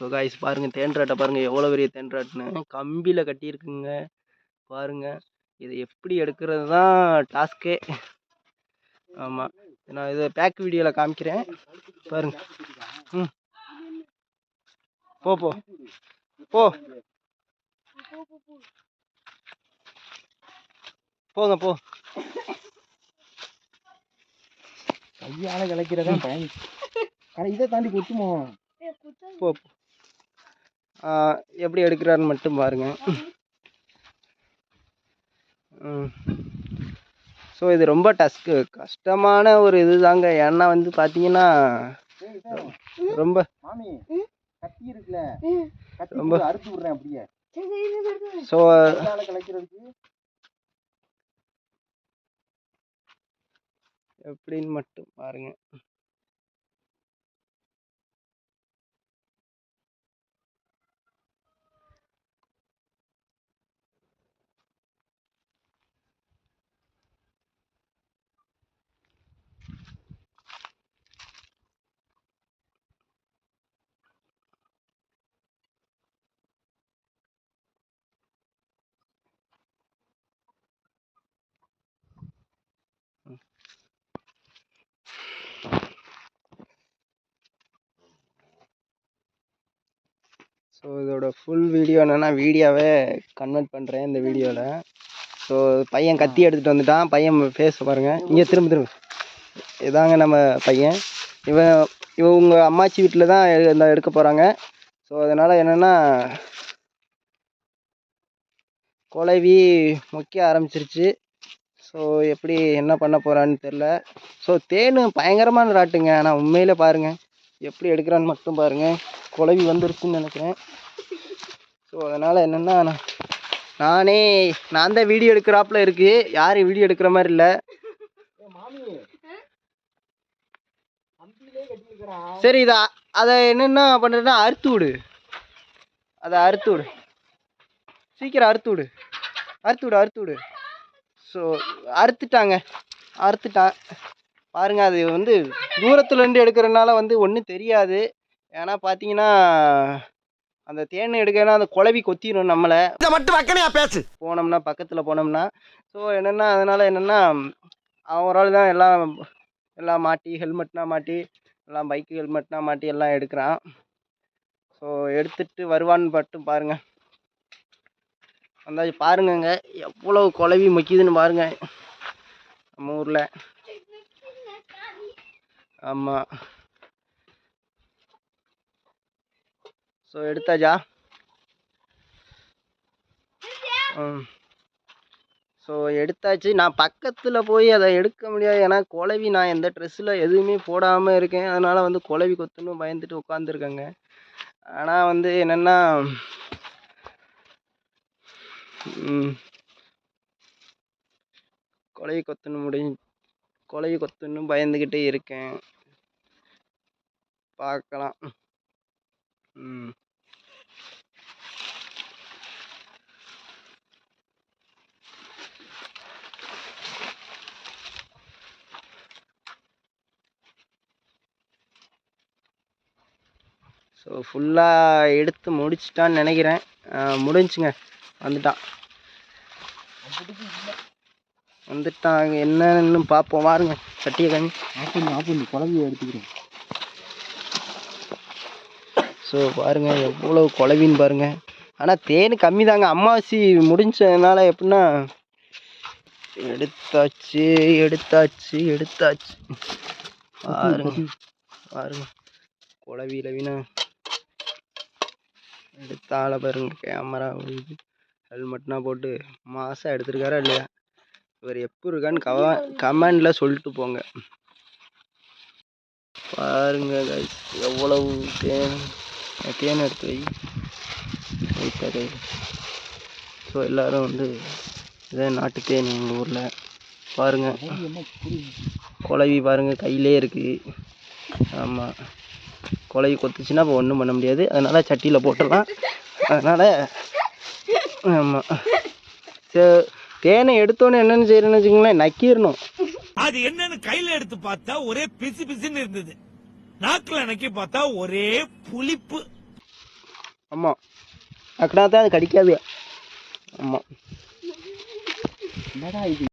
So guys பாருங்கள், தேன்றாட்டை பாருங்கள் எவ்வளோ பெரிய தேன்றாட்டுன்னு கம்பியில் கட்டியிருக்குங்க பாருங்கள். இது எப்படி எடுக்கிறது தான் டாஸ்கே. ஆமாம், நான் இதை பேக் வீடியோவில் காமிக்கிறேன் பாருங்க. போ போ போ போங்க போ. கையால கிளைக்கிறதா பயன். இதை தாண்டி குத்துமோ. போ எப்படி எடுக்கிறாருன்னு மட்டும் பாருங்க. ஸோ இது ரொம்ப கஷ்டமான ஒரு இது தாங்க. ஏன்னா வந்து பார்த்தீங்கன்னா ரொம்ப கட்டி இருக்குல்ல, ரொம்ப அறுத்து விடுறேன் அப்படியே. ஸோ கிளைக்கிறதுக்கு எப்படின்னு மட்டும் பாருங்க. ஸோ இதோட ஃபுல் வீடியோ என்னென்னா வீடியோவே கன்வெர்ட் பண்ணுறேன் இந்த வீடியோவில். ஸோ பையன் கத்தி எடுத்துகிட்டு வந்துட்டான். பையன் ஃபேஸ் பாருங்கள். இங்கே திரும்ப இதாங்க நம்ம பையன். இவன் உங்கள் அம்மாச்சி வீட்டில் தான் எடுக்க போகிறாங்க. ஸோ அதனால் என்னென்னா குழவி முக்கிய ஆரம்பிச்சிருச்சு. ஸோ எப்படி என்ன பண்ண போகிறான்னு தெரில. ஸோ தேன் பயங்கரமான ராட்டுங்க. ஆனால் உண்மையில் பாருங்கள் எப்படி எடுக்கிறான்னு மட்டும் பாருங்கள். குழவி வந்துருச்சுன்னு நினைக்கிறேன். ஸோ அதனால் என்னென்னா நான் தான் வீடியோ எடுக்கிறாப்புல இருக்குது. யாரும் வீடியோ எடுக்கிற மாதிரி இல்லை. சரி அதை என்னென்னா பண்ணுறதுன்னா அறுத்து விடு. அதை அறுத்து விடு, சீக்கிரம் அறுத்து விடு. ஸோ அறுத்துட்டான் பாருங்கள். அது வந்து தூரத்துலேருந்து எடுக்கிறதுனால வந்து ஒன்றும் தெரியாது. ஏன்னா பார்த்தீங்கன்னா அந்த தேன் எடுக்கனா அந்த குழவி கொத்திடும் நம்மளை. இதை மட்டும் வக்கனையா பேசு போனோம்னா பக்கத்தில் போனோம்னா. ஸோ என்னென்னா அதனால் என்னென்னா அவரால் தான் எல்லாம் மாட்டி ஹெல்மெட்னா மாட்டி எல்லாம் பைக்கு ஹெல்மெட்னா மாட்டி எல்லாம் எடுக்கிறான். ஸோ எடுத்துகிட்டு வருவான்னு மட்டும் பாருங்கள். வந்தாச்சு பாருங்கங்க எவ்வளோ குழவி முக்கியதுன்னு பாருங்கள் நம்ம ஊரில். ஆமாம், ஸோ எடுத்தாச்சா. ஸோ எடுத்தாச்சு. நான் பக்கத்தில் போய் அதை எடுக்க முடியாது. ஏன்னா குழவி நான் எந்த ட்ரெஸ்ஸில் எதுவுமே போடாமல் இருக்கேன். அதனால் வந்து குழவி கொத்துன்னு பயந்துட்டு உட்காந்துருக்கேங்க. ஆனால் வந்து என்னென்னா குழவி கொத்துன்னு பயந்துக்கிட்டே இருக்கேன். பார்க்கலாம். ஸோ ஃபுல்லாக எடுத்து முடிச்சிட்டான்னு நினைக்கிறேன். முடிஞ்சுங்க, வந்துட்டாங்க. என்னன்னு பார்ப்போம் வாருங்க. சட்டியை கண்ணி குழந்தைய எடுத்துக்கிறேன். ஸோ பாருங்கள் எவ்வளோ குழவின்னு பாருங்கள். ஆனால் தேன் கம்மி தாங்க. அம்மாவாசி முடிஞ்சதுனால எப்படின்னா எடுத்தாச்சு பாருங்க குழவியில் வீணா எடுத்தால பாருங்க. கேமரா ஹெல்மெட்னா போட்டு மாசாக எடுத்துருக்காரா இல்லையா? இவர் எப்போ இருக்கான்னு கமெண்டில் சொல்லிட்டு போங்க. பாருங்க கைஸ் எவ்வளவு தேன் எடுத்து வைத்தாரு. ஸோ எல்லோரும் வந்து இதே நாட்டு தேன் எங்கள் ஊரில் பாருங்கள். குழவி பாருங்கள் கையிலே இருக்குது. ஆமாம், குழவி கொத்துச்சுன்னா இப்போ ஒன்றும் பண்ண முடியாது. அதனால் சட்டியில் போட்டுடலாம். அதனால் ஆமாம், தேனை எடுத்தோன்னே என்னென்னு செய்யணும்னு வச்சுக்கோங்களேன், நக்கிடணும். அது என்னன்னு கையில் எடுத்து பார்த்தா ஒரே பிசு பிசுன்னு இருந்தது. நாக்கில் நக்கி பார்த்தா ஒரே புளிப்பு. ஆமாம், அப்படின்னா தான் அது கடிக்காது. ஆமாம். என்னடா இது?